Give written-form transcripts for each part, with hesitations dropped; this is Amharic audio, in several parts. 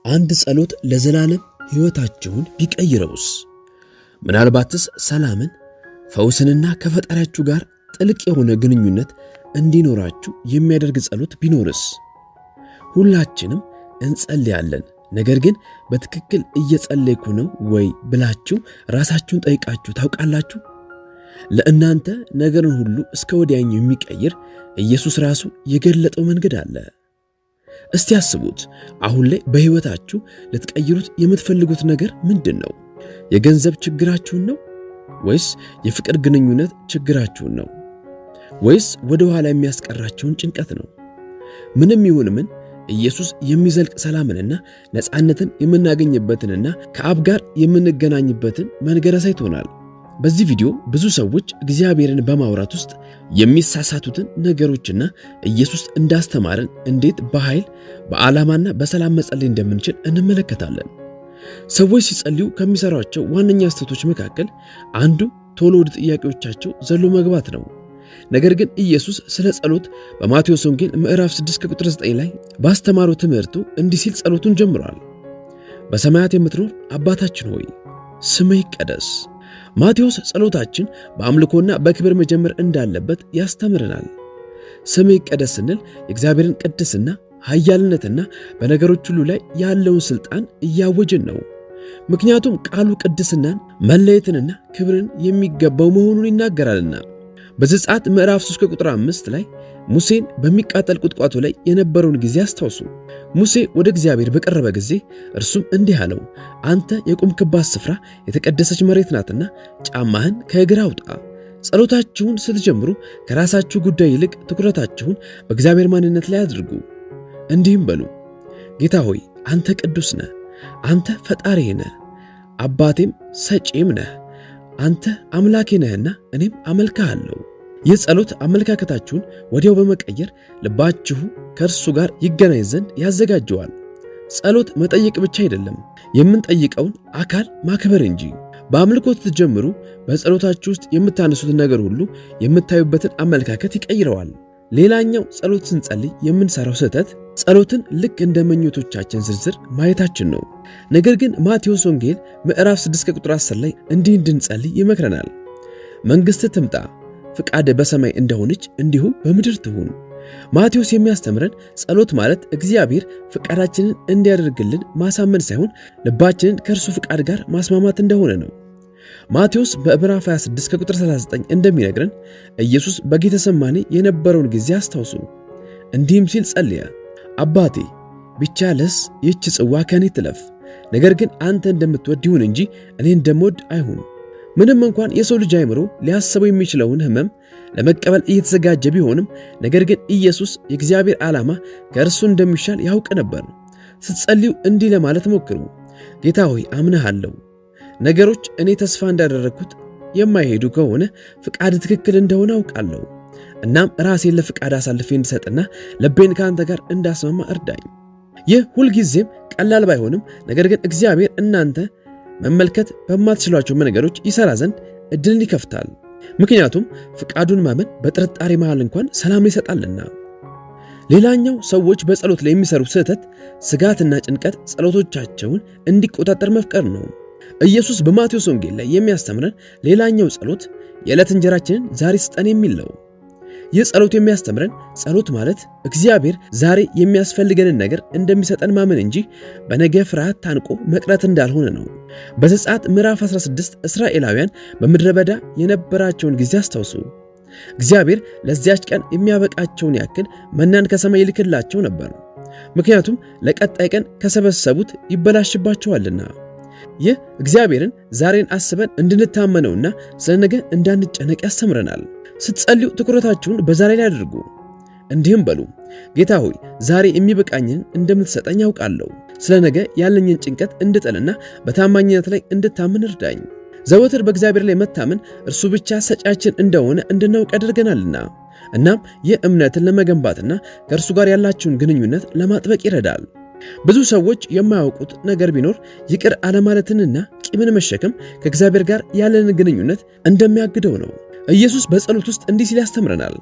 አንድ ጸሎት ለዘላለም ሕይወታችሁን ቢቀይረውስ? ምናልባትስ ሰላምን፣ ፈውስንና ከፈጣሪያችሁ ጋር ጥልቅ የሆነ ግንኙነት እንዲኖራችሁ የሚያደርግ ጸሎት ቢኖርስ? ሁላችንም እንጸልያለን። ነገር ግን በትክክል እየጸለይኩ ነው ወይ ብላችሁ ራሳችሁን ጠይቃችሁ ታውቃላችሁ? ለእናንተ ነገርን ሁሉ እስከ ወዲያኛው የሚቀይር ኢየሱስ ራሱ የገለጠው መንገድ አለ። እስቲ አስቡት። አሁን ላይ በሕይወታችሁ ልትቀይሩት የምትፈልጉት ነገር ምንድነው? የገንዘብ ችግራችሁን ነው? ወይስ የፍቅር ግንኙነት ችግራችሁን ነው? ወይስ ወደ ኋላ የሚያስቀራችሁን ጭንቀት ነው? ምንም ይሁን ምን ኢየሱስ የሚዘልቅ ሰላምንና ነፃነትን የምናገኝበትንና ከአብ ጋር የምንገናኝበትን መንገድ አሳይቶናል። በዚህ ቪዲዮ ብዙ ሰዎች እግዚአብሔርን በማውራት ውስጥ የሚሳሳቱትን ነገሮችና ኢየሱስ እንዳስተማረን እንዴት በኃይል በዓላማና በሰላም መጸለይ እንደምንችል እንመለከታለን። ሰዎች ሲጸልዩ ከሚሰሯቸው ዋነኛ ስህተቶች መካከል አንዱ ቶሎ ወደ ጥያቄዎቻቸው ዘሎ መግባት ነው። ነገር ግን ኢየሱስ ስለ ጸሎት በማቴዎስ ወንጌል ምዕራፍ 6 ቁጥር 9 ላይ ባስተማረው ትምህርቱ እንዲህ ሲል ጸሎቱን ጀምሯል። በሰማያት የምትኖር አባታችን ሆይ ስምህ ይቀደስ። ማቴዎስ ጸሎታችን በአምልኮና በክብር መጀመር እንዳለበት ያስተምረናል። ስምህ ይቀደስ ስንል የእግዚአብሔርን ቅድስና፣ ኃያልነትና በነገሮች ሁሉ ላይ ያለውን ሥልጣን እያወጅን ነው። ምክንያቱም ቃሉ ቅድስናን፣ መለየትንና ክብርን የሚገባው መሆኑን ይናገራልና። በዘጸአት ምዕራፍ 3 ቁጥር 5 ላይ ሙሴን በሚቃጠል ቁጥቋጦ ላይ የነበረውን ጊዜ አስታውሱ። ሙሴ ወደ እግዚአብሔር በቀረበ ጊዜ እርሱም እንዲህ አለው፣ አንተ የቆምክባት ስፍራ የተቀደሰች መሬት ናትና ጫማህን ከእግር አውጣ። ጸሎታችሁን ስትጀምሩ ከራሳችሁ ጉዳይ ይልቅ ትኩረታችሁን በእግዚአብሔር ማንነት ላይ አድርጉ። እንዲህም በሉ፣ ጌታ ሆይ አንተ ቅዱስ ነህ፣ አንተ ፈጣሪዬ ነህ፣ አባቴም ሰጪም ነህ። አንተ አምላኬ ነህና እኔም አመልክሃለሁ። ይህ ጸሎት አመለካከታችሁን ወዲያው በመቀየር ልባችሁ ከእርሱ ጋር ይገናኝ ዘንድ ያዘጋጀዋል። ጸሎት መጠየቅ ብቻ አይደለም፣ የምንጠይቀውን አካል ማክበር እንጂ። በአምልኮ ስትጀምሩ በጸሎታችሁ ውስጥ የምታነሱት ነገር ሁሉ የምታዩበትን አመለካከት ይቀይረዋል። ሌላኛው ጸሎት ስንጸልይ የምንሰራው ስህተት ጸሎትን ልክ እንደ ምኞቶቻችን ዝርዝር ማየታችን ነው። ነገር ግን ማቴዎስ ወንጌል ምዕራፍ 6 ቁጥር 10 ላይ እንዲህ እንድንጸልይ ይመክረናል። መንግሥትህ ትምጣ፣ ፍቃድህ በሰማይ እንደሆነች እንዲሁ በምድር ትሁን። ማቴዎስ የሚያስተምረን ጸሎት ማለት እግዚአብሔር ፍቃዳችንን እንዲያደርግልን ማሳመን ሳይሆን ልባችንን ከእርሱ ፍቃድ ጋር ማስማማት እንደሆነ ነው። ማቴዎስ በምዕራፍ 26 ቁጥር 39 እንደሚነግረን ኢየሱስ በጌተሰማኔ የነበረውን ጊዜ አስታውሱ። እንዲህም ሲል ጸልየ፣ አባቴ ቢቻልስ ይህች ጽዋ ከኔ ትለፍ፣ ነገር ግን አንተ እንደምትወድ ይሁን እንጂ እኔ እንደምወድ አይሁን። ምንም እንኳን የሰው ልጅ አእምሮ ሊያስበው የሚችለውን ሕመም ለመቀበል እየተዘጋጀ ቢሆንም ነገር ግን ኢየሱስ የእግዚአብሔር ዓላማ ከእርሱ እንደሚሻል ያውቅ ነበር። ስትጸልዩ እንዲህ ለማለት ሞክሩ፣ ጌታ ሆይ አምንሃለሁ። ነገሮች እኔ ተስፋ እንዳደረግኩት የማይሄዱ ከሆነ ፍቃድ ትክክል እንደሆነ አውቃለሁ። እናም ራሴን ለፍቃድ አሳልፌ እንድሰጥና ልቤን ከአንተ ጋር እንዳስማማ እርዳኝ። ይህ ሁልጊዜም ቀላል ባይሆንም ነገር ግን እግዚአብሔር እናንተ መመልከት በማትችሏቸው መንገዶች ይሠራ ዘንድ ዕድልን ይከፍታል። ምክንያቱም ፍቃዱን ማመን በጥርጣሬ መሃል እንኳን ሰላም ይሰጣልና። ሌላኛው ሰዎች በጸሎት ላይ የሚሰሩ ስህተት ስጋትና ጭንቀት ጸሎቶቻቸውን እንዲቆጣጠር መፍቀር ነው። ኢየሱስ በማቴዎስ ወንጌል ላይ የሚያስተምረን ሌላኛው ጸሎት የዕለት እንጀራችንን ዛሬ ስጠን የሚል ነው። ይህ ጸሎት የሚያስተምረን ጸሎት ማለት እግዚአብሔር ዛሬ የሚያስፈልገንን ነገር እንደሚሰጠን ማመን እንጂ በነገ ፍርሃት ታንቆ መቅረት እንዳልሆነ ነው። በዘጸአት ምዕራፍ 16 እስራኤላውያን በምድረ በዳ የነበራቸውን ጊዜ አስታውሱ። እግዚአብሔር ለዚያች ቀን የሚያበቃቸውን ያክል መናን ከሰማይ ይልክላቸው ነበር። ምክንያቱም ለቀጣይ ቀን ከሰበሰቡት ይበላሽባቸዋልና። ይህ እግዚአብሔርን ዛሬን አስበን እንድንታመነውና ስለ ነገ እንዳንጨነቅ ያስተምረናል። ስትጸልዩ ትኩረታችሁን በዛሬ ላይ አድርጉ። እንዲህም በሉ፣ ጌታ ሆይ ዛሬ የሚበቃኝን እንደምትሰጠኝ ያውቃለሁ። ስለ ነገ ያለኝን ጭንቀት እንድጥልና በታማኝነት ላይ እንድታምን እርዳኝ። ዘወትር በእግዚአብሔር ላይ መታመን እርሱ ብቻ ሰጫችን እንደሆነ እንድናውቅ ያደርገናልና። እናም ይህ እምነትን ለመገንባትና ከእርሱ ጋር ያላችሁን ግንኙነት ለማጥበቅ ይረዳል። ብዙ ሰዎች የማያውቁት ነገር ቢኖር ይቅር አለማለትንና ቂምን መሸከም ከእግዚአብሔር ጋር ያለንን ግንኙነት እንደሚያግደው ነው። ኢየሱስ በጸሎት ውስጥ እንዲህ ሲል ያስተምረናል፣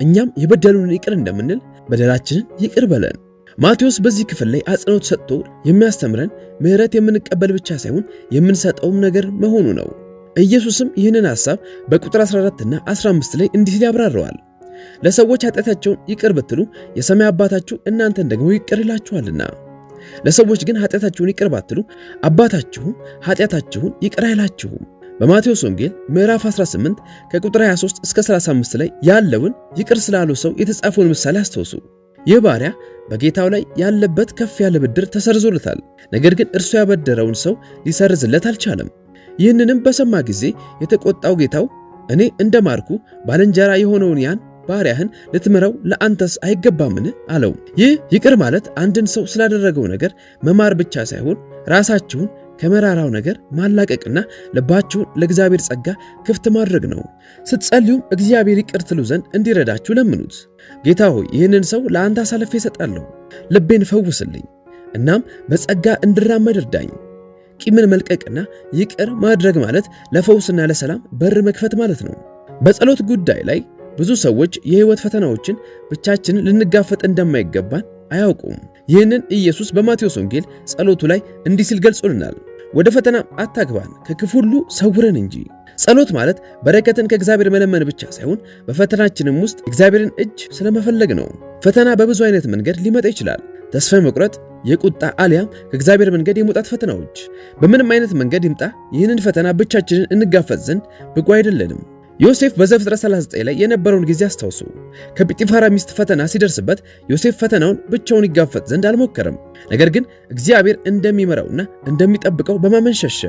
እኛም የበደሉንን ይቅር እንደምንል በደላችንን ይቅር በለን። ማቴዎስ በዚህ ክፍል ላይ አጽንኦት ሰጥቶ የሚያስተምረን ምህረት የምንቀበል ብቻ ሳይሆን የምንሰጠውም ነገር መሆኑ ነው። ኢየሱስም ይህንን ሐሳብ በቁጥር 14 እና 15 ላይ እንዲህ ሲል ያብራራዋል። ለሰዎች ኃጢአታቸውን ይቅር ብትሉ የሰማይ አባታችሁ እናንተን ደግሞ ይቅር ይላችኋልና፣ ለሰዎች ግን ኃጢአታቸውን ይቅር ባትሉ አባታችሁም ኃጢአታችሁን ይቅር አይላችሁም። በማቴዎስ ወንጌል ምዕራፍ 18 ከቁጥር 23 እስከ 35 ላይ ያለውን ይቅር ስላለው ሰው የተጻፈውን ምሳሌ አስተውሱ። ይህ ባሪያ በጌታው ላይ ያለበት ከፍ ያለ ብድር ተሰርዞለታል። ነገር ግን እርሱ ያበደረውን ሰው ሊሰርዝለት አልቻለም። ይህንንም በሰማ ጊዜ የተቆጣው ጌታው እኔ እንደማርኩ ባልንጀራ የሆነውን ያን ባሪያህን ልትምረው ለአንተስ አይገባምን አለው። ይህ ይቅር ማለት አንድን ሰው ስላደረገው ነገር መማር ብቻ ሳይሆን ራሳችሁን ከመራራው ነገር ማላቀቅና ልባችሁን ለእግዚአብሔር ጸጋ ክፍት ማድረግ ነው። ስትጸልዩም እግዚአብሔር ይቅር ትሉ ዘንድ እንዲረዳችሁ ለምኑት። ጌታ ሆይ ይህንን ሰው ለአንተ አሳልፌ እሰጣለሁ፣ ልቤን ፈውስልኝ፣ እናም በጸጋ እንድራመድ እርዳኝ። ቂምን መልቀቅና ይቅር ማድረግ ማለት ለፈውስና ለሰላም በር መክፈት ማለት ነው። በጸሎት ጉዳይ ላይ ብዙ ሰዎች የህይወት ፈተናዎችን ብቻችንን ልንጋፈጥ እንደማይገባን አያውቁም። ይህንን ኢየሱስ በማቴዎስ ወንጌል ጸሎቱ ላይ እንዲህ ሲል ገልጾልናል። ወደ ፈተና አታግባን ከክፉ ሁሉ ሰውረን እንጂ። ጸሎት ማለት በረከትን ከእግዚአብሔር መለመን ብቻ ሳይሆን በፈተናችንም ውስጥ እግዚአብሔርን እጅ ስለመፈለግ ነው። ፈተና በብዙ አይነት መንገድ ሊመጣ ይችላል። ተስፋ መቁረጥ፣ የቁጣ አሊያም ከእግዚአብሔር መንገድ የመውጣት ፈተናዎች። በምንም አይነት መንገድ ይምጣ ይህንን ፈተና ብቻችንን እንጋፈጥ ዘንድ ብቁ አይደለንም። ዮሴፍ በዘፍጥረት 39 ላይ የነበረውን ጊዜ አስታውሱ። ከጲጢፋራ ሚስት ፈተና ሲደርስበት ዮሴፍ ፈተናውን ብቻውን ይጋፈጥ ዘንድ አልሞከረም። ነገር ግን እግዚአብሔር እንደሚመራውና እንደሚጠብቀው በማመን ሸሸ።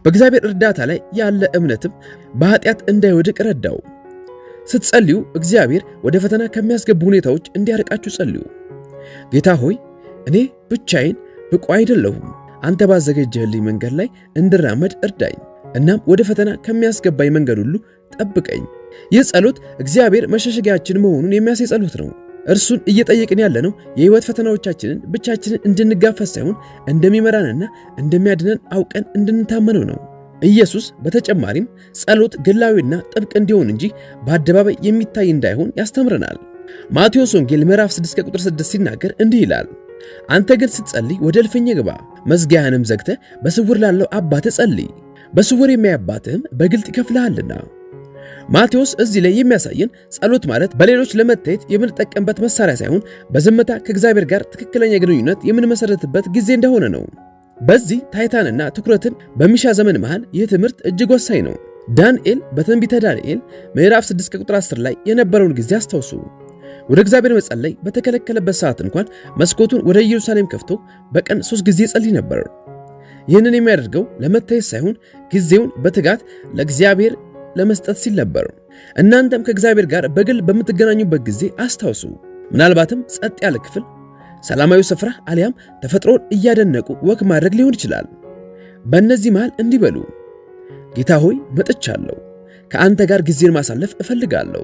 በእግዚአብሔር እርዳታ ላይ ያለ እምነትም በኃጢአት እንዳይወድቅ ረዳው። ስትጸልዩ እግዚአብሔር ወደ ፈተና ከሚያስገቡ ሁኔታዎች እንዲያርቃችሁ ጸልዩ። ጌታ ሆይ እኔ ብቻዬን ብቁ አይደለሁም፣ አንተ ባዘጋጀህልኝ መንገድ ላይ እንድራመድ እርዳኝ፣ እናም ወደ ፈተና ከሚያስገባኝ መንገድ ሁሉ ጠብቀኝ። ይህ ጸሎት እግዚአብሔር መሸሸጊያችን መሆኑን የሚያሳይ ጸሎት ነው። እርሱን እየጠየቅን ያለነው የህይወት ፈተናዎቻችንን ብቻችንን እንድንጋፈጥ ሳይሆን እንደሚመራንና እንደሚያድነን አውቀን እንድንታመነው ነው። ኢየሱስ በተጨማሪም ጸሎት ግላዊና ጥብቅ እንዲሆን እንጂ በአደባባይ የሚታይ እንዳይሆን ያስተምረናል። ማቴዎስ ወንጌል ምዕራፍ 6 ቁጥር 6 ሲናገር እንዲህ ይላል፣ አንተ ግን ስትጸልይ ወደ እልፍኝ ግባ፣ መዝጊያህንም ዘግተህ በስውር ላለው አባትህ ጸልይ፣ በስውር የሚያይ አባትህም በግልጥ ይከፍልሃልና። ማቴዎስ እዚህ ላይ የሚያሳየን ጸሎት ማለት በሌሎች ለመታየት የምንጠቀምበት መሳሪያ ሳይሆን በዝምታ ከእግዚአብሔር ጋር ትክክለኛ ግንኙነት የምንመሰረትበት ጊዜ እንደሆነ ነው። በዚህ ታይታንና ትኩረትን በሚሻ ዘመን መሃል ይህ ትምህርት እጅግ ወሳኝ ነው። ዳንኤል በትንቢተ ዳንኤል ምዕራፍ 6 ቁጥር 10 ላይ የነበረውን ጊዜ አስታውሱ። ወደ እግዚአብሔር መጸለይ በተከለከለበት ሰዓት እንኳን መስኮቱን ወደ ኢየሩሳሌም ከፍቶ በቀን 3 ጊዜ ጸልይ ነበር። ይህንን የሚያደርገው ለመታየት ሳይሆን ጊዜውን በትጋት ለእግዚአብሔር ለመስጠት ሲል ነበር። እናንተም ከእግዚአብሔር ጋር በግል በምትገናኙበት ጊዜ አስታውሱ። ምናልባትም ጸጥ ያለ ክፍል፣ ሰላማዊ ስፍራ አሊያም ተፈጥሮን እያደነቁ ወክ ማድረግ ሊሆን ይችላል። በእነዚህ መሃል እንዲህ በሉ፣ ጌታ ሆይ መጥቻለሁ፣ ከአንተ ጋር ጊዜን ማሳለፍ እፈልጋለሁ፣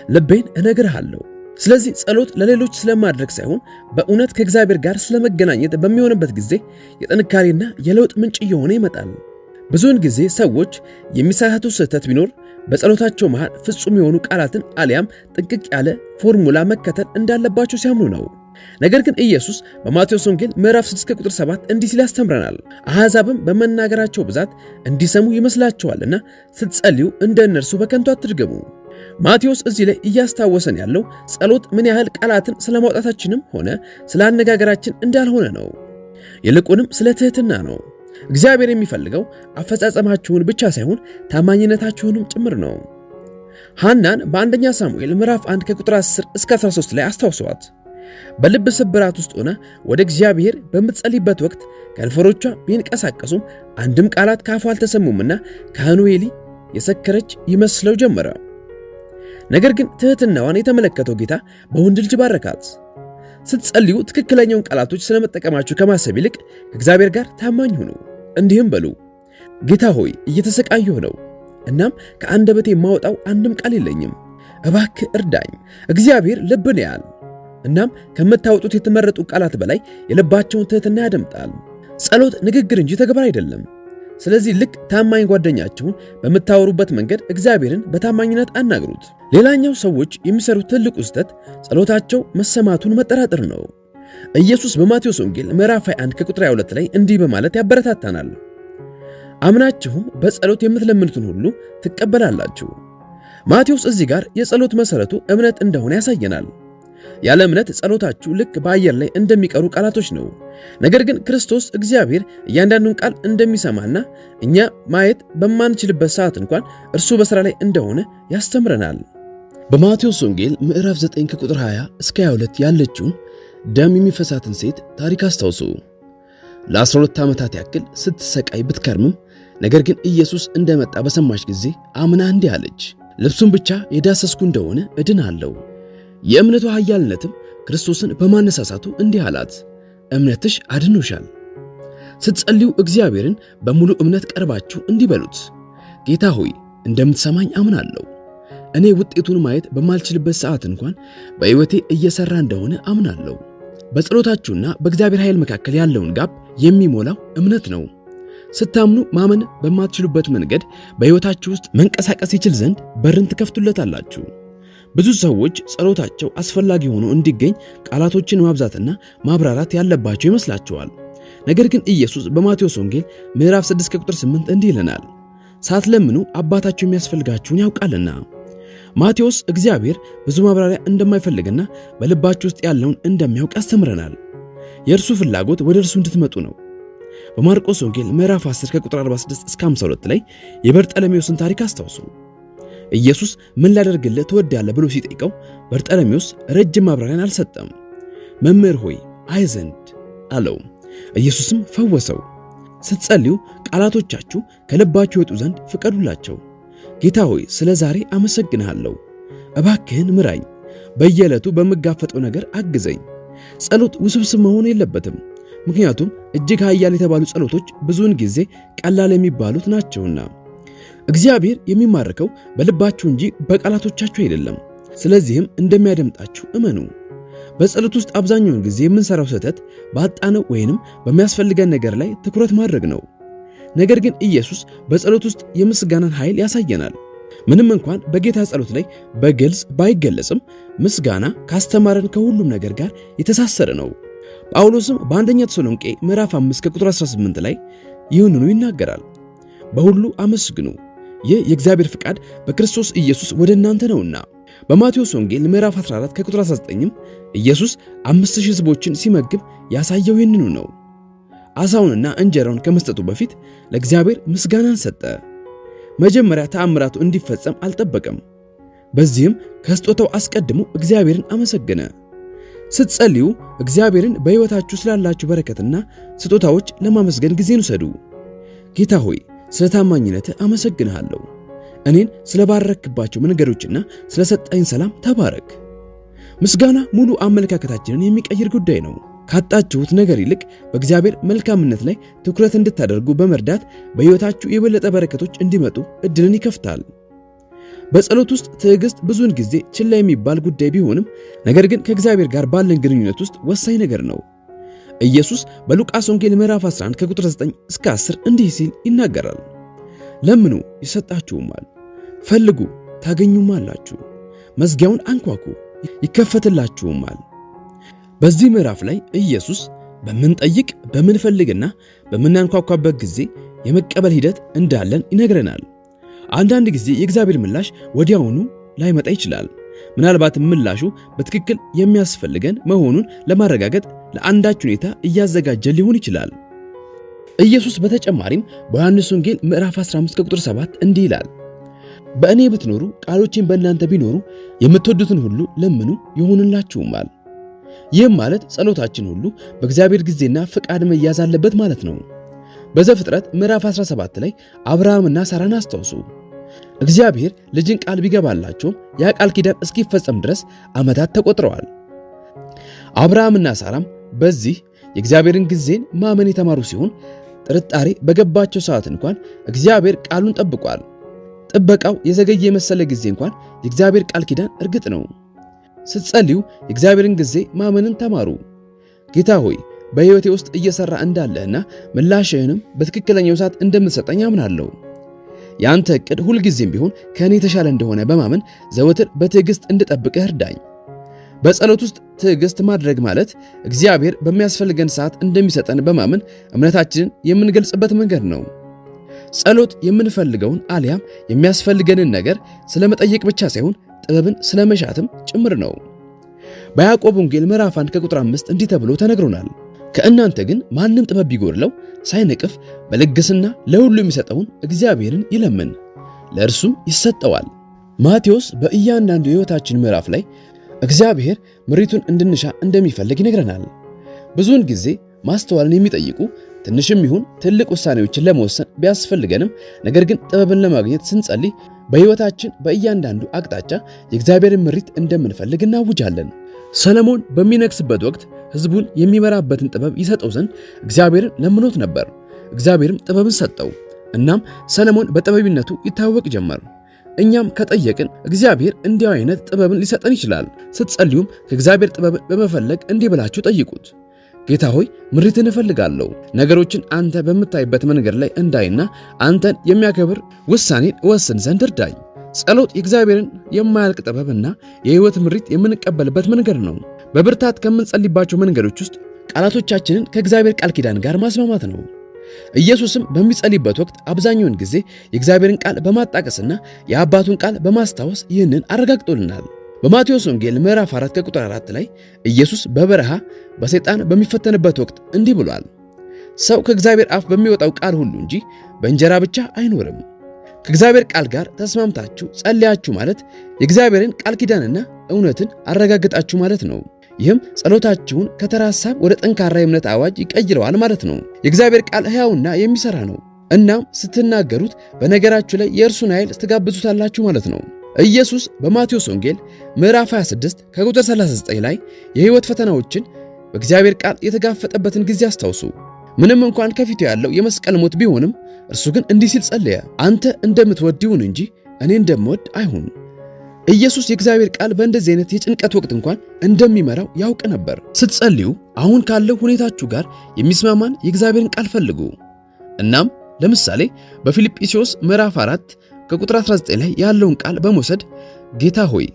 ልቤን እነግርሃለሁ። ስለዚህ ጸሎት ለሌሎች ስለማድረግ ሳይሆን በእውነት ከእግዚአብሔር ጋር ስለመገናኘት በሚሆንበት ጊዜ የጥንካሬና የለውጥ ምንጭ እየሆነ ይመጣል። ብዙውን ጊዜ ሰዎች የሚሳሳቱ ስህተት ቢኖር በጸሎታቸው መሃል ፍጹም የሆኑ ቃላትን አሊያም ጥንቅቅ ያለ ፎርሙላ መከተል እንዳለባቸው ሲያምኑ ነው። ነገር ግን ኢየሱስ በማቴዎስ ወንጌል ምዕራፍ 6 ቁጥር 7 እንዲህ ሲል ያስተምረናል። አሕዛብም በመናገራቸው ብዛት እንዲሰሙ ይመስላቸዋልና ስትጸልዩ እንደ እነርሱ በከንቱ አትድገሙ። ማቴዎስ እዚህ ላይ እያስታወሰን ያለው ጸሎት ምን ያህል ቃላትን ስለማውጣታችንም ሆነ ስለ አነጋገራችን እንዳልሆነ ነው። ይልቁንም ስለ ትህትና ነው። እግዚአብሔር የሚፈልገው አፈጻጸማችሁን ብቻ ሳይሆን ታማኝነታችሁንም ጭምር ነው። ሐናን በአንደኛ ሳሙኤል ምዕራፍ 1 ከቁጥር 10 እስከ 13 ላይ አስታውሷት። በልብ ስብራት ውስጥ ሆና ወደ እግዚአብሔር በምትጸልይበት ወቅት ከንፈሮቿ ቢንቀሳቀሱም አንድም ቃላት ካፏ አልተሰሙምና ካህኑ ኤሊ የሰከረች ይመስለው ጀመረ። ነገር ግን ትህትናዋን የተመለከተው ጌታ በወንድ ልጅ ባረካት። ስትጸልዩ ትክክለኛውን ቃላቶች ስለመጠቀማችሁ ከማሰብ ይልቅ ከእግዚአብሔር ጋር ታማኝ ሁኑ። እንዲህም በሉ፣ ጌታ ሆይ እየተሰቃየሁ ነው፣ እናም ከአንደበቴ የማወጣው አንድም ቃል የለኝም፣ እባክህ እርዳኝ። እግዚአብሔር ልብን ያያል፣ እናም ከምታወጡት የተመረጡ ቃላት በላይ የልባቸውን ትህትና ያደምጣል። ጸሎት ንግግር እንጂ ተግባር አይደለም። ስለዚህ ልክ ታማኝ ጓደኛችሁን በምታወሩበት መንገድ እግዚአብሔርን በታማኝነት አናግሩት። ሌላኛው ሰዎች የሚሰሩት ትልቁ ስህተት ጸሎታቸው መሰማቱን መጠራጠር ነው። ኢየሱስ በማቴዎስ ወንጌል ምዕራፍ 21 ከቁጥር 22 ላይ እንዲህ በማለት ያበረታታናል። አምናችሁም በጸሎት የምትለምኑትን ሁሉ ትቀበላላችሁ። ማቴዎስ እዚህ ጋር የጸሎት መሰረቱ እምነት እንደሆነ ያሳየናል። ያለ እምነት ጸሎታችሁ ልክ በአየር ላይ እንደሚቀሩ ቃላቶች ነው። ነገር ግን ክርስቶስ እግዚአብሔር እያንዳንዱን ቃል እንደሚሰማና እኛ ማየት በማንችልበት ሰዓት እንኳን እርሱ በሥራ ላይ እንደሆነ ያስተምረናል። በማቴዎስ ወንጌል ምዕራፍ 9 ከቁጥር 20 እስከ 22 ያለችውን ደም የሚፈሳትን ሴት ታሪክ አስታውሱ። ለ12 ዓመታት ያክል ስትሰቃይ ብትከርምም ነገር ግን ኢየሱስ እንደመጣ በሰማች ጊዜ አምና እንዲህ አለች፣ ልብሱን ብቻ የዳሰስኩ እንደሆነ እድናለሁ። የእምነቷ ኃያልነትም ክርስቶስን በማነሳሳቱ እንዲህ አላት፣ እምነትሽ አድኖሻል። ስትጸልዩ እግዚአብሔርን በሙሉ እምነት ቀርባችሁ እንዲህ በሉት፣ ጌታ ሆይ እንደምትሰማኝ አምናለሁ። እኔ ውጤቱን ማየት በማልችልበት ሰዓት እንኳን በሕይወቴ እየሰራ እንደሆነ አምናለሁ። በጸሎታችሁና በእግዚአብሔር ኃይል መካከል ያለውን ጋፕ የሚሞላው እምነት ነው። ስታምኑ ማመን በማትችሉበት መንገድ በሕይወታችሁ ውስጥ መንቀሳቀስ ይችል ዘንድ በርን ትከፍቱለታላችሁ። ብዙ ሰዎች ጸሎታቸው አስፈላጊ ሆኖ እንዲገኝ ቃላቶችን ማብዛትና ማብራራት ያለባቸው ይመስላቸዋል። ነገር ግን ኢየሱስ በማቴዎስ ወንጌል ምዕራፍ 6 ከቁጥር 8 እንዲህ ይለናል፣ ሳትለምኑ አባታችሁ የሚያስፈልጋችሁን ያውቃልና። ማቴዎስ እግዚአብሔር ብዙ ማብራሪያ እንደማይፈልግና በልባችሁ ውስጥ ያለውን እንደሚያውቅ ያስተምረናል። የእርሱ ፍላጎት ወደ እርሱ እንድትመጡ ነው። በማርቆስ ወንጌል ምዕራፍ 10 ከቁጥር 46 እስከ 52 ላይ የበርጠለሜዎስን ታሪክ አስታውሱ። ኢየሱስ ምን ላደርግልህ ትወዳለህ ብሎ ሲጠይቀው በርጠለሜዎስ ረጅም ማብራሪያን አልሰጠም። መምህር ሆይ አይ ዘንድ አለው። ኢየሱስም ፈወሰው። ስትጸልዩ ቃላቶቻችሁ ከልባችሁ ይወጡ ዘንድ ፍቀዱላቸው። ጌታ ሆይ ስለ ዛሬ አመሰግንሃለሁ፣ እባክህን ምራኝ፣ በየዕለቱ በምጋፈጠው ነገር አግዘኝ። ጸሎት ውስብስብ መሆን የለበትም፣ ምክንያቱም እጅግ ኃያል የተባሉ ጸሎቶች ብዙውን ጊዜ ቀላል የሚባሉት ናቸውና። እግዚአብሔር የሚማርከው በልባችሁ እንጂ በቃላቶቻችሁ አይደለም። ስለዚህም እንደሚያደምጣችሁ እመኑ። በጸሎት ውስጥ አብዛኛውን ጊዜ የምንሰራው ስህተት ባጣነው ወይንም በሚያስፈልገን ነገር ላይ ትኩረት ማድረግ ነው። ነገር ግን ኢየሱስ በጸሎት ውስጥ የምስጋናን ኃይል ያሳየናል። ምንም እንኳን በጌታ ጸሎት ላይ በግልጽ ባይገለጽም ምስጋና ካስተማረን ከሁሉም ነገር ጋር የተሳሰረ ነው። ጳውሎስም በአንደኛ ተሰሎንቄ ምዕራፍ 5 ከቁጥር 18 ላይ ይህንኑ ይናገራል፣ በሁሉ አመስግኑ፣ ይህ የእግዚአብሔር ፍቃድ በክርስቶስ ኢየሱስ ወደ እናንተ ነውና። በማቴዎስ ወንጌል ምዕራፍ 14 ከቁጥር 19ም ኢየሱስ 5000 ሕዝቦችን ሲመግብ ያሳየው ይህንኑ ነው። ዓሣውንና እንጀራውን ከመስጠቱ በፊት ለእግዚአብሔር ምስጋናን ሰጠ። መጀመሪያ ተአምራቱ እንዲፈጸም አልጠበቀም። በዚህም ከስጦታው አስቀድሞ እግዚአብሔርን አመሰገነ። ስትጸልዩ እግዚአብሔርን በሕይወታችሁ ስላላችሁ በረከትና ስጦታዎች ለማመስገን ጊዜን ውሰዱ። ጌታ ሆይ ስለ ታማኝነትህ አመሰግንሃለሁ። እኔን ስለባረክባቸው መንገዶችና ስለሰጠኝ ሰላም ተባረክ። ምስጋና ሙሉ አመለካከታችንን የሚቀይር ጉዳይ ነው። ካጣችሁት ነገር ይልቅ በእግዚአብሔር መልካምነት ላይ ትኩረት እንድታደርጉ በመርዳት በሕይወታችሁ የበለጠ በረከቶች እንዲመጡ እድልን ይከፍታል። በጸሎት ውስጥ ትዕግስት ብዙውን ጊዜ ችላ የሚባል ጉዳይ ቢሆንም ነገር ግን ከእግዚአብሔር ጋር ባለን ግንኙነት ውስጥ ወሳኝ ነገር ነው። ኢየሱስ በሉቃስ ወንጌል ምዕራፍ 11 ከቁጥር 9 እስከ 10 እንዲህ ሲል ይናገራል፣ ለምኑ ይሰጣችሁማል፣ ፈልጉ ታገኙማላችሁ፣ መዝጊያውን አንኳኩ ይከፈትላችሁማል። በዚህ ምዕራፍ ላይ ኢየሱስ በምንጠይቅ በምንፈልግና በምናንኳኳበት ጊዜ የመቀበል ሂደት እንዳለን ይነግረናል። አንዳንድ ጊዜ የእግዚአብሔር ምላሽ ወዲያውኑ ላይመጣ ይችላል። ምናልባት ምላሹ በትክክል የሚያስፈልገን መሆኑን ለማረጋገጥ ለአንዳች ሁኔታ እያዘጋጀ ሊሆን ይችላል። ኢየሱስ በተጨማሪም በዮሐንስ ወንጌል ምዕራፍ 15 ከቁጥር 7 እንዲህ ይላል፣ በእኔ ብትኖሩ ቃሎቼም በእናንተ ቢኖሩ የምትወዱትን ሁሉ ለምኑ ይሆንላችሁማል። ይህም ማለት ጸሎታችን ሁሉ በእግዚአብሔር ጊዜና ፍቃድ መያዝ አለበት ማለት ነው። በዘፍጥረት ምዕራፍ 17 ላይ አብርሃምና ሳራን አስታውሱ። እግዚአብሔር ልጅን ቃል ቢገባላቸውም ያ ቃል ኪዳን እስኪፈጸም ድረስ ዓመታት ተቆጥረዋል። አብርሃምና ሳራም በዚህ የእግዚአብሔርን ጊዜን ማመን የተማሩ ሲሆን ጥርጣሬ በገባቸው ሰዓት እንኳን እግዚአብሔር ቃሉን ጠብቋል። ጥበቃው የዘገየ የመሰለ ጊዜ እንኳን የእግዚአብሔር ቃል ኪዳን እርግጥ ነው። ስትጸልዩ የእግዚአብሔርን ጊዜ ማመንን ተማሩ። ጌታ ሆይ በሕይወቴ ውስጥ እየሰራ እንዳለህና ምላሽህንም በትክክለኛው ሰዓት እንደምትሰጠኝ አምናለሁ። ያንተ ዕቅድ ሁልጊዜም ቢሆን ከእኔ የተሻለ እንደሆነ በማመን ዘወትር በትዕግስት እንድጠብቅህ እርዳኝ። በጸሎት ውስጥ ትዕግስት ማድረግ ማለት እግዚአብሔር በሚያስፈልገን ሰዓት እንደሚሰጠን በማመን እምነታችንን የምንገልጽበት መንገድ ነው። ጸሎት የምንፈልገውን አሊያም የሚያስፈልገንን ነገር ስለመጠየቅ ብቻ ሳይሆን ጥበብን ስለመሻትም ጭምር ነው። በያዕቆብ ወንጌል ምዕራፍ 1 ከቁጥር 5 እንዲህ ተብሎ ተነግሮናል። ከእናንተ ግን ማንም ጥበብ ቢጎድለው ሳይነቅፍ በልግስና ለሁሉ የሚሰጠውን እግዚአብሔርን ይለምን፣ ለእርሱም ይሰጠዋል። ማቴዎስ በእያንዳንዱ የሕይወታችን ምዕራፍ ላይ እግዚአብሔር ምሪቱን እንድንሻ እንደሚፈልግ ይነግረናል። ብዙውን ጊዜ ማስተዋልን የሚጠይቁ ትንሽም ይሁን ትልቅ ውሳኔዎችን ለመወሰን ቢያስፈልገንም ነገር ግን ጥበብን ለማግኘት ስንጸልይ በሕይወታችን በእያንዳንዱ አቅጣጫ የእግዚአብሔርን ምሪት እንደምንፈልግ እናውጃለን። ሰለሞን በሚነግስበት ወቅት ሕዝቡን የሚመራበትን ጥበብ ይሰጠው ዘንድ እግዚአብሔርን ለምኖት ነበር። እግዚአብሔርም ጥበብን ሰጠው። እናም ሰለሞን በጥበብነቱ ይታወቅ ጀመር። እኛም ከጠየቅን እግዚአብሔር እንዲህ አይነት ጥበብን ሊሰጠን ይችላል። ስትጸልዩም ከእግዚአብሔር ጥበብን በመፈለግ እንዲህ ብላችሁ ጠይቁት። ጌታ ሆይ ምሪትን እፈልጋለሁ። ነገሮችን አንተ በምታይበት መንገድ ላይ እንዳይና አንተን የሚያከብር ውሳኔን እወስን ዘንድ እርዳኝ። ጸሎት የእግዚአብሔርን የማያልቅ ጥበብና የሕይወት ምሪት የምንቀበልበት መንገድ ነው። በብርታት ከምንጸልይባቸው መንገዶች ውስጥ ቃላቶቻችንን ከእግዚአብሔር ቃል ኪዳን ጋር ማስማማት ነው። ኢየሱስም በሚጸልይበት ወቅት አብዛኛውን ጊዜ የእግዚአብሔርን ቃል በማጣቀስና የአባቱን ቃል በማስታወስ ይህንን አረጋግጦልናል። በማቴዎስ ወንጌል ምዕራፍ 4 ከቁጥር 4 ላይ ኢየሱስ በበረሃ በሰይጣን በሚፈተንበት ወቅት እንዲህ ብሏል። ሰው ከእግዚአብሔር አፍ በሚወጣው ቃል ሁሉ እንጂ በእንጀራ ብቻ አይኖርም። ከእግዚአብሔር ቃል ጋር ተስማምታችሁ ጸልያችሁ ማለት የእግዚአብሔርን ቃል ኪዳንና እውነትን አረጋግጣችሁ ማለት ነው። ይህም ጸሎታችሁን ከተራ ሐሳብ ወደ ጠንካራ የእምነት አዋጅ ይቀይረዋል ማለት ነው። የእግዚአብሔር ቃል ሕያውና የሚሠራ ነው። እናም ስትናገሩት በነገራችሁ ላይ የእርሱን ኃይል ትጋብዙታላችሁ ማለት ነው። ኢየሱስ በማቴዎስ ወንጌል ምዕራፍ 26 ከቁጥር 39 ላይ የሕይወት ፈተናዎችን በእግዚአብሔር ቃል የተጋፈጠበትን ጊዜ አስታውሱ። ምንም እንኳን ከፊቱ ያለው የመስቀል ሞት ቢሆንም እርሱ ግን እንዲህ ሲል ጸለየ፣ አንተ እንደምትወድ ይሁን እንጂ እኔ እንደምወድ አይሁን። ኢየሱስ የእግዚአብሔር ቃል በእንደዚህ አይነት የጭንቀት ወቅት እንኳን እንደሚመራው ያውቅ ነበር። ስትጸልዩ አሁን ካለው ሁኔታችሁ ጋር የሚስማማን የእግዚአብሔርን ቃል ፈልጉ። እናም ለምሳሌ በፊልጵስዩስ ምዕራፍ 4 ከቁጥር 19 ላይ ያለውን ቃል በመውሰድ ጌታ ሆይ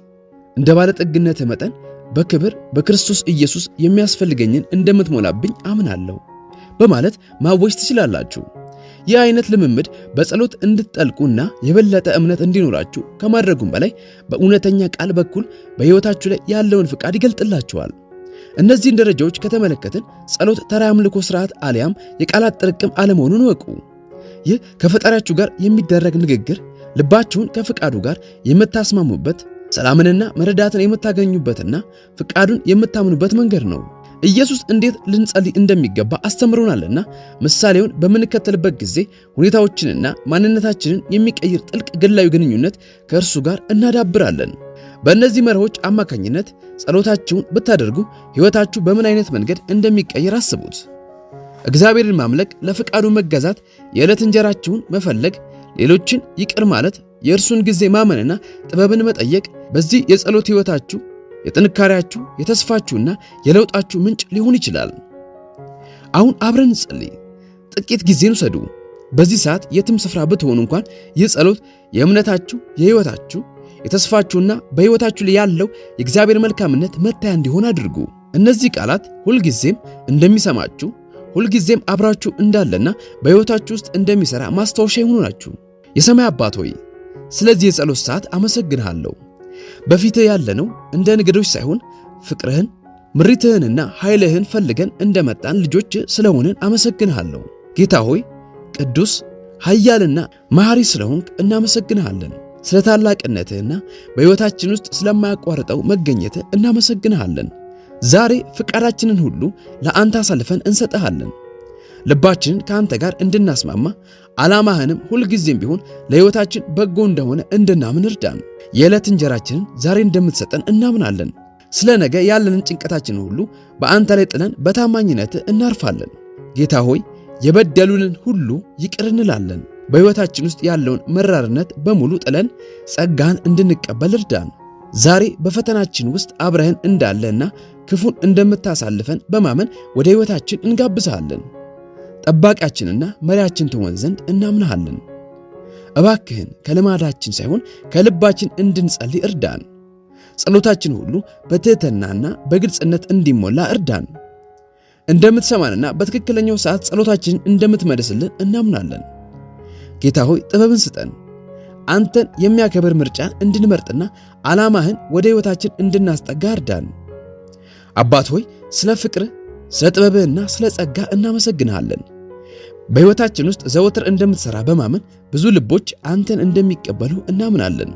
እንደ ባለጠግነት መጠን በክብር በክርስቶስ ኢየሱስ የሚያስፈልገኝን እንደምትሞላብኝ አምናለሁ በማለት ማወጅ ትችላላችሁ። ይህ አይነት ልምምድ በጸሎት እንድትጠልቁና የበለጠ እምነት እንዲኖራችሁ ከማድረጉም በላይ በእውነተኛ ቃል በኩል በሕይወታችሁ ላይ ያለውን ፍቃድ ይገልጥላችኋል። እነዚህን ደረጃዎች ከተመለከትን ጸሎት ተራ አምልኮ ሥርዓት አሊያም የቃላት ጥርቅም አለመሆኑን ወቁ። ይህ ከፈጣሪያችሁ ጋር የሚደረግ ንግግር ልባችሁን ከፍቃዱ ጋር የምታስማሙበት፣ ሰላምንና መረዳትን የምታገኙበትና ፍቃዱን የምታምኑበት መንገድ ነው። ኢየሱስ እንዴት ልንጸልይ እንደሚገባ አስተምሮናልና ምሳሌውን በምንከተልበት ጊዜ ሁኔታዎችንና ማንነታችንን የሚቀይር ጥልቅ ግላዊ ግንኙነት ከእርሱ ጋር እናዳብራለን። በእነዚህ መርሆች አማካኝነት ጸሎታችሁን ብታደርጉ ሕይወታችሁ በምን አይነት መንገድ እንደሚቀየር አስቡት። እግዚአብሔርን ማምለክ፣ ለፍቃዱ መገዛት፣ የዕለት እንጀራችሁን መፈለግ፣ ሌሎችን ይቅር ማለት፣ የእርሱን ጊዜ ማመንና ጥበብን መጠየቅ በዚህ የጸሎት ሕይወታችሁ የጥንካሬያችሁ የተስፋችሁና የለውጣችሁ ምንጭ ሊሆን ይችላል። አሁን አብረን እንጸልይ። ጥቂት ጊዜን ውሰዱ። በዚህ ሰዓት የትም ስፍራ ብትሆኑ እንኳን ይህ ጸሎት የእምነታችሁ፣ የሕይወታችሁ፣ የተስፋችሁና በሕይወታችሁ ላይ ያለው የእግዚአብሔር መልካምነት መታያ እንዲሆን አድርጉ። እነዚህ ቃላት ሁልጊዜም እንደሚሰማችሁ፣ ሁልጊዜም አብራችሁ እንዳለና በሕይወታችሁ ውስጥ እንደሚሠራ ማስታወሻ ይሁኑ ናችሁ። የሰማይ አባት ሆይ ስለዚህ የጸሎት ሰዓት አመሰግንሃለሁ። በፊትህ ያለነው እንደ እንግዶች ሳይሆን ፍቅርህን፣ ምሪትህንና ኃይልህን ፈልገን እንደመጣን ልጆች ስለሆንን አመሰግንሃለሁ። ጌታ ሆይ ቅዱስ ኃያልና መሐሪ ስለሆንክ እናመሰግንሃለን። ስለ ታላቅነትህና በሕይወታችን ውስጥ ስለማያቋርጠው መገኘትህ እናመሰግንሃለን። ዛሬ ፍቃዳችንን ሁሉ ለአንተ አሳልፈን እንሰጥሃለን። ልባችንን ከአንተ ጋር እንድናስማማ ዓላማህንም ሁልጊዜም ቢሆን ለሕይወታችን በጎ እንደሆነ እንድናምን እርዳን። የዕለት እንጀራችንን ዛሬ እንደምትሰጠን እናምናለን። ስለ ነገ ያለንን ጭንቀታችንን ሁሉ በአንተ ላይ ጥለን በታማኝነትህ እናርፋለን። ጌታ ሆይ የበደሉንን ሁሉ ይቅር እንላለን። በሕይወታችን ውስጥ ያለውን መራርነት በሙሉ ጥለን ጸጋን እንድንቀበል እርዳን። ዛሬ በፈተናችን ውስጥ አብረህን እንዳለና ክፉን እንደምታሳልፈን በማመን ወደ ሕይወታችን እንጋብዝሃለን። ጠባቂያችንና መሪያችን ትሆን ዘንድ እናምናሃለን። እባክህን ከልማዳችን ሳይሆን ከልባችን እንድንጸልይ እርዳን። ጸሎታችን ሁሉ በትህትናና በግልጽነት እንዲሞላ እርዳን። እንደምትሰማንና በትክክለኛው ሰዓት ጸሎታችንን እንደምትመልስልን እናምናለን። ጌታ ሆይ ጥበብን ስጠን። አንተን የሚያከብር ምርጫን እንድንመርጥና ዓላማህን ወደ ሕይወታችን እንድናስጠጋ እርዳን። አባት ሆይ ስለ ፍቅርህ፣ ስለ ጥበብህና ስለ ጸጋ እናመሰግንሃለን። በሕይወታችን ውስጥ ዘወትር እንደምትሠራ በማመን ብዙ ልቦች አንተን እንደሚቀበሉ እናምናለን።